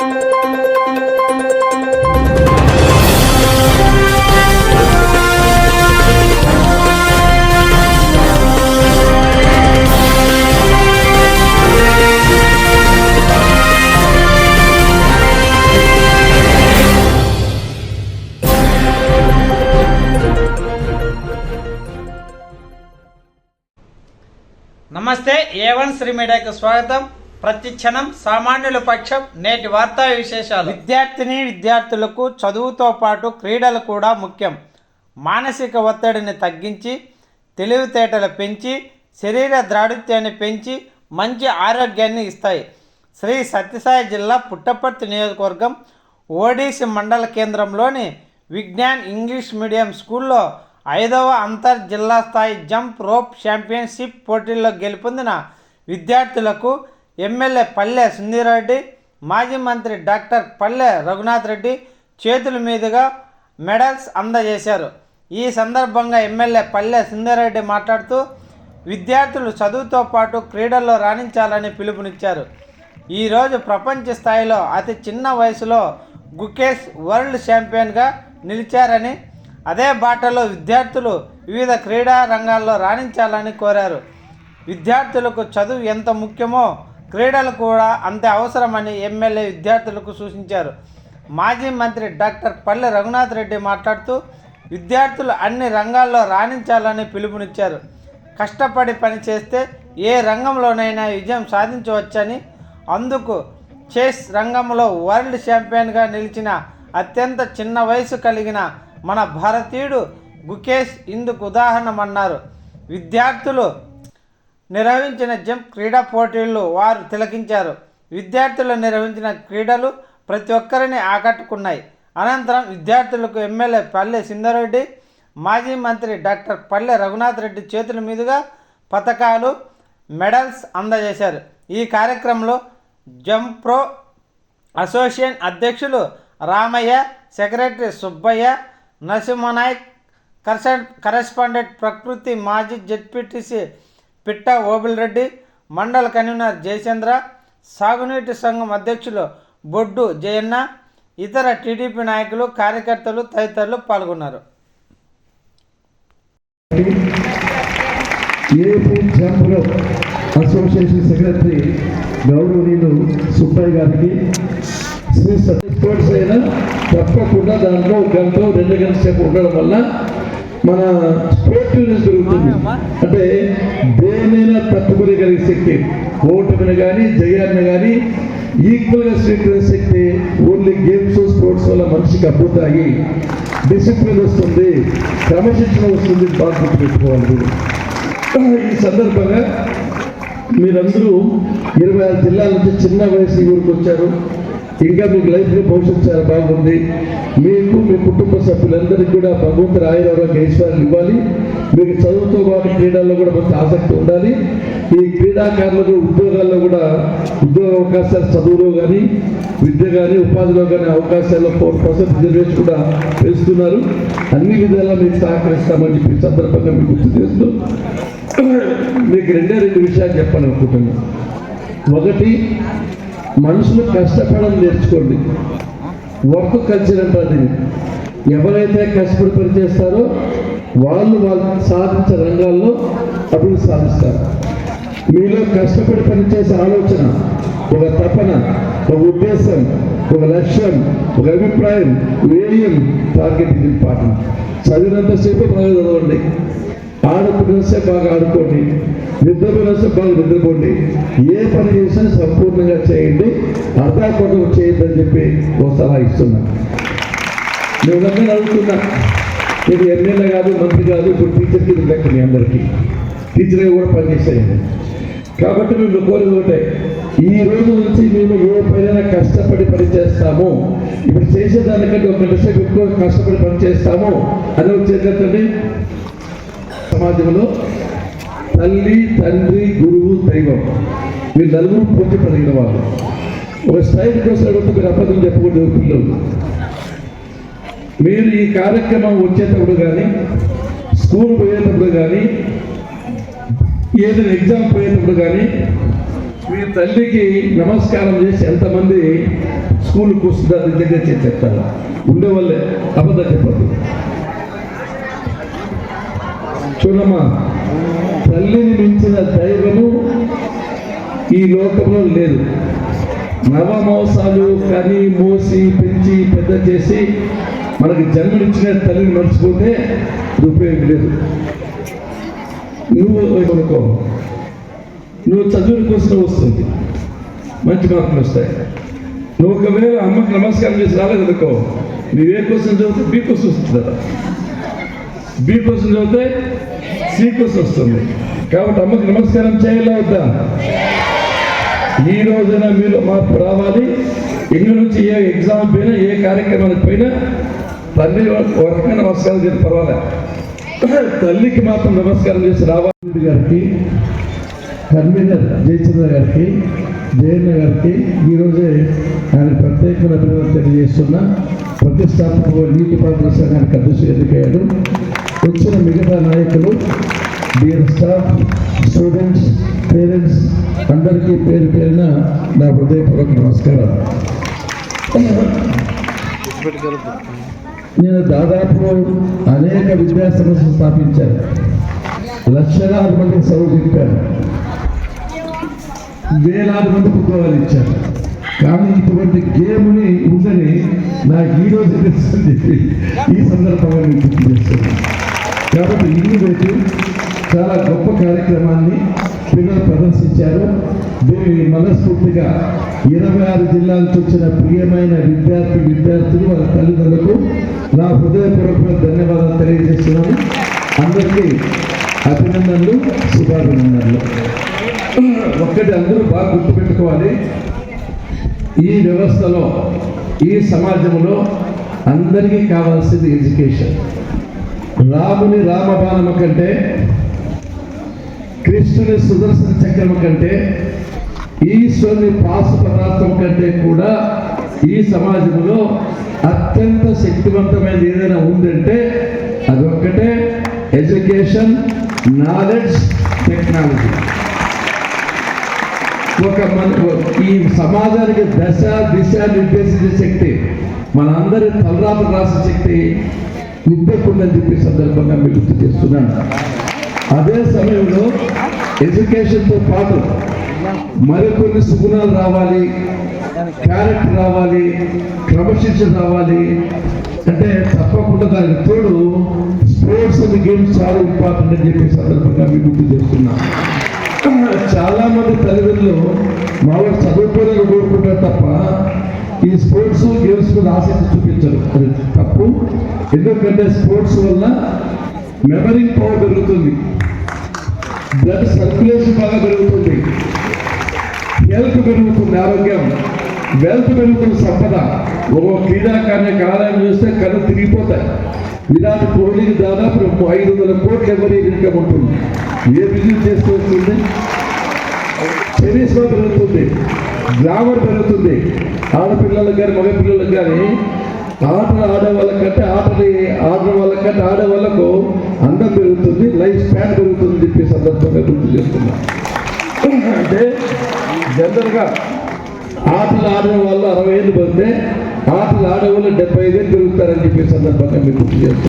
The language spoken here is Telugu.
నమస్తే A1 శ్రీ మీడియాకు స్వాగతం. ప్రతి క్షణం సామాన్యుల పక్షం. నేటి వార్తా విశేషాలు. విద్యార్థులకు చదువుతో పాటు క్రీడలు కూడా ముఖ్యం. మానసిక ఒత్తిడిని తగ్గించి తెలివితేటలు పెంచి శరీర దృఢత్వాన్ని పెంచి మంచి ఆరోగ్యాన్ని ఇస్తాయి. శ్రీ సత్యసాయి జిల్లా పుట్టపర్తి నియోజకవర్గం ఓడిసి మండల కేంద్రంలోని విజ్ఞాన్ ఇంగ్లీష్ మీడియం స్కూల్లో 5వ అంతర్ జిల్లా స్థాయి జంప్ రోప్ ఛాంపియన్షిప్ పోటీల్లో గెలుపొందిన విద్యార్థులకు ఎమ్మెల్యే పల్లె సుందీరెడ్డి, మాజీ మంత్రి డాక్టర్ పల్లె రఘునాథ్ రెడ్డి చేతుల మీదుగా మెడల్స్ అందజేశారు. ఈ సందర్భంగా ఎమ్మెల్యే పల్లె సుందీరెడ్డి మాట్లాడుతూ విద్యార్థులు చదువుతో పాటు క్రీడల్లో రాణించాలని పిలుపునిచ్చారు. ఈరోజు ప్రపంచ స్థాయిలో అతి చిన్న వయసులో గుకేష్ వరల్డ్ ఛాంపియన్గా నిలిచారని, అదే బాటలో విద్యార్థులు వివిధ క్రీడా రంగాల్లో రాణించాలని కోరారు. విద్యార్థులకు చదువు ఎంత ముఖ్యమో క్రీడలు కూడా అంతే అవసరమని ఎమ్మెల్యే విద్యార్థులకు సూచించారు. మాజీ మంత్రి డాక్టర్ పల్లె రఘునాథ్ రెడ్డి మాట్లాడుతూ విద్యార్థులు అన్ని రంగాల్లో రాణించాలని పిలుపునిచ్చారు. కష్టపడి పనిచేస్తే ఏ రంగంలోనైనా విజయం సాధించవచ్చని, అందుకు చెస్ రంగంలో వరల్డ్ ఛాంపియన్గా నిలిచిన అత్యంత చిన్న వయసు కలిగిన మన భారతీయుడు గుకేష్ ఇందుకు ఉదాహరణమన్నారు. విద్యార్థులు నిర్వహించిన జంప్ క్రీడా పోటీల్లో వారు తిలకించారు. విద్యార్థులు నిర్వహించిన క్రీడలు ప్రతి ఒక్కరిని ఆకట్టుకున్నాయి. అనంతరం విద్యార్థులకు ఎమ్మెల్యే పల్లె సుందీరెడ్డి, మాజీ మంత్రి డాక్టర్ పల్లె రఘునాథ్ రెడ్డి చేతుల మీదుగా పథకాలు, మెడల్స్ అందజేశారు. ఈ కార్యక్రమంలో జంప్ ప్రో అసోసియేషన్ అధ్యక్షులు రామయ్య, సెక్రటరీ సుబ్బయ్య, నరసింహనాయక్, కరెస్పాండెంట్ ప్రకృతి, మాజీ జెడ్పీటీసీ పిట్ట ఓబుల్రెడ్డి, మండల కన్వీనర్ జయచంద్ర, సాగునీటి సంఘం అధ్యక్షులు బొడ్డు జయన్న, ఇతర టీడీపీ నాయకులు, కార్యకర్తలు తదితరులు పాల్గొన్నారు. అసోసియేషన్ సెక్రటరీ గౌరవనీయులు సుబ్బయ్య గారికి, శ్రీ సత్య స్పోర్ట్స్ అయినా తప్పకుండా దాంట్లో 1 గంట 2 గంటల సేపు ఉండడం వల్ల మన స్పోర్టివ్నెస్ పెరుగుతుంది. అంటే దేనైనా తట్టుకోగలిగే శక్తి, ఓటమిని కానీ జయాన్ని కానీ ఈక్వల్గా స్వీకరించే శక్తి ఓన్లీ గేమ్స్ స్పోర్ట్స్ వల్ల మనిషికి అబ్బుతాయి. డిసిప్లిన్ వస్తుంది, క్రమశిక్షణ వస్తుంది, బాగా గుర్తుపెట్టుకోవాలి. ఈ సందర్భంగా మీరందరూ 26 జిల్లాల నుంచి చిన్న వయసు ఊరికి వచ్చారు. ఇంకా మీకు లైఫ్లో భవిష్యత్తు చాలా బాగుంది. మీకు మీ కుటుంబ సభ్యులందరికీ కూడా భగవంతుడు ఆయురారోగ్య ఐశ్వర్యాలు ఇవ్వాలి. మీకు చదువుతో పాటు క్రీడల్లో కూడా మంచి ఆసక్తి ఉండాలి. ఈ క్రీడాకారులకు ఉద్యోగాల్లో కూడా ఉద్యోగ అవకాశాలు, చదువులో కానీ విద్య కానీ ఉపాధిలో కానీ అవకాశాల్లో 4% రిజర్వేషన్ కూడా పెంచుతున్నారు. అన్ని విధాలా మీకు సహకరిస్తామని చెప్పి సందర్భంగా మీకు గుర్తు చేస్తూ మీకు 2 విషయాలు చెప్పాలనుకుంటున్నాను. ఒకటి, మనుషులు కష్టపడడం నేర్చుకోండి. వర్క్ కల్చర్ అంటారు. ఎవరైతే కష్టపడి పనిచేస్తారో వాళ్ళు సాధించే రంగాల్లో అభివృద్ధి సాధిస్తారు. మీలో కష్టపడి పనిచేసే ఆలోచన, ఒక తపన, ఒక ఉద్దేశం, ఒక లక్ష్యం, ఒక అభిప్రాయం, వేయం, టార్గెట్ ఇది ఇంపార్టెంట్. చదివినంతసేపు బాగా చదవండి, ఆడుకునేసేపు బాగా ఆడుకోండి, నిద్రపోయినంతసేపు బాగా నిద్రపోండి. ఏ పని చేసినా సంపూర్ణంగా చేయండి, అర్ధాకొండ చేయొద్దని చెప్పి ఒక సలహా ఇస్తున్నాను. నేను అందరూ అడుగుతున్నా, నేను ఎమ్మెల్యే కాదు, మంత్రి కాదు, ఇప్పుడు టీచర్కి లెక్క మీ అందరికీ టీచర్గా కూడా పనిచేసేయండి. కాబట్టి మేము కోరేది ఒకటే, ఈ రోజు నుంచి మేము ఏ పైన కష్టపడి పని చేస్తాము, ఇప్పుడు చేసేదానికంటే 1 గంట సేపు ఎక్కువ కష్టపడి పని చేస్తాము అని వచ్చేటండి. సమాజంలో తల్లి, తండ్రి, గురువు, దైవం మీరు నలుగురు పోటీ పడిన వాళ్ళు. ఒక స్టైల్ కోసం అడిగితే మీరు అబద్ధం చెప్పకూడదు. పిల్లలు మీరు ఈ కార్యక్రమం వచ్చేటప్పుడు కానీ, స్కూల్ పోయేటప్పుడు కానీ, ఏదైనా ఎగ్జామ్ పోయేటప్పుడు కానీ మీ తల్లికి నమస్కారం చేసి ఎంతమంది స్కూల్కి వస్తుందా నిజంగా చేసి చెప్తాను ఉండేవాళ్ళే అబద్ధం చెప్పద్దు. చూడమ్మా, తల్లిని మించిన దైవము ఈ లోకంలో లేదు. నవమోసాలు కని మోసి పెంచి పెద్ద చేసి మనకి జన్మనిచ్చిన తల్లిని మర్చిపోతే అది ఉపయోగం లేదు. నువ్వు చదువుల కోసం వస్తుంది, మంచి మార్కులు వస్తాయి. నువ్వు ఒకవేళ అమ్మకి నమస్కారం చేసి రాలేదనుకో, నువ్వే కోసం చదివితే బి కోసం వస్తుంది కదా, బి కోసం చదివితే సి కోసం వస్తుంది. కాబట్టి అమ్మకి నమస్కారం చేయాలా వద్దా? ఈ రోజున మీరు మార్పు రావాలి. ఇంటి నుంచి ఏ ఎగ్జామ్ పోయినా ఏ కార్యక్రమానికి పోయినా తల్లి ఒక రకంగా నమస్కారం చేసి పర్వాలే, తల్లికి మాత్రం నమస్కారం చేసి రావాలి. గారికి, కన్వీనర్ జయచంద్ర గారికి, జయన్న గారికి ఈరోజే ఆయన ప్రత్యేకమైన అభినందనలు తెలియజేస్తున్నా. ప్రతిష్టాత్మక నీటిపారుదల సంఘానికి అధ్యక్షుడు ఎన్నికయ్యాడు. వచ్చిన మిగతా నాయకులు, డియర్ స్టాఫ్, స్టూడెంట్స్, పేరెంట్స్ అందరికీ పేరు పేరున నా హృదయపూర్వక నమస్కారం. నేను దాదాపు అనేక విద్యా సంస్థలు స్థాపించాను, లక్షలాది మందికి చదువు చెప్పాను, వేలాది మందికి ఉద్యోగాలు ఇచ్చాను. కానీ ఇటువంటి గేమ్ని ఉందని నాకు ఈరోజు తెలుస్తుందని చెప్పి ఈ సందర్భంగా నేను గుర్తు చేస్తున్నాను. కాబట్టి ఇన్నోవేటివ్ చాలా గొప్ప కార్యక్రమాన్ని పిల్లలు ప్రదర్శించారు. దీన్ని మనస్ఫూర్తిగా 26 జిల్లాల నుంచి వచ్చిన ప్రియమైన విద్యార్థులు వాళ్ళ తల్లిదండ్రులకు నా హృదయపూర్వకమైన ధన్యవాదాలు తెలియజేస్తున్నాను. అందరికీ అభినందనలు, శుభాభినందనలు. ఒక్కటి అందరూ బాగా గుర్తుపెట్టుకోవాలి, ఈ వ్యవస్థలో ఈ సమాజంలో అందరికీ కావాల్సింది ఎడ్యుకేషన్. రాముని రామబాణము కంటే, కృష్ణుని సుదర్శన చక్రము కంటే, ఈశ్వరుని పాశుపదార్థం కంటే కూడా ఈ సమాజంలో అత్యంత శక్తివంతమైన ఏదైనా ఉందంటే అదొక్కటే ఎడ్యుకేషన్, నాలెడ్జ్, టెక్నాలజీ. ఈ సమాజానికి దశ దిశ నిర్దేశించే శక్తి, మనందరి తలరాపు రాసే శక్తి విద్యకుందని చెప్పే సందర్భంగా మీకు గుర్తు చేస్తున్నాను. అదే సమయంలో ఎడ్యుకేషన్తో పాటు మరికొన్ని సుగుణాలు రావాలి, క్యారెక్టర్ రావాలి, క్రమశిక్షణ రావాలి. అంటే తప్పకుండా దానికి తోడు స్పోర్ట్స్ అండ్ గేమ్స్ చాలా ఇంపార్టెంట్ అని చెప్పే సందర్భంగా మీకు గుర్తు చేస్తున్నాను. చాలా మంది తల్లిదండ్రులు మా వాళ్ళు చదువుకోవాలని కోరుకుంటారు తప్ప ఈ స్పోర్ట్స్ గేమ్స్ మీద ఆసక్తి చూపించరు. అది తప్పు. ఎందుకంటే స్పోర్ట్స్ వల్ల మెమరీ పవర్ పెరుగుతుంది, బ్లడ్ సర్క్యులేషన్ బాగా పెరుగుతుంది, హెల్త్ పెరుగుతుంది, ఆరోగ్యం, వెల్త్ పెరుగుతుంది, సంపద. ఒక క్రీడాకారుని ఆదాయం చూస్తే కళ్ళు తిరిగిపోతాయి. విరాట్ కోహ్లీకి దాదాపు 500 కోట్ల ఎవరి ఇన్కమ్ ఉంటుంది. ఏ బిజినెస్ చేస్తూ వస్తుంది? టెన్నిస్లో పెరుగుతుంది, గ్లామర్ పెరుగుతుంది. ఆడపిల్లలకు కానీ మగపిల్లలకు కానీ ఆటలు ఆడే వాళ్ళకంటే ఆడే వాళ్ళకు అందం పెరుగుతుంది, లైఫ్ స్పాన్ పెరుగుతుంది చెప్పే సందర్భంగా గుర్తు చేస్తున్నా. అంటే జనరల్గా ఆటలు ఆడిన వాళ్ళు 60 ఏళ్ళు పడితే ఆటలు ఆడే వాళ్ళు 75 ఏళ్ళు పెరుగుతారని చెప్పే సందర్భంగా మీరు గుర్తు చేస్తున్నారు.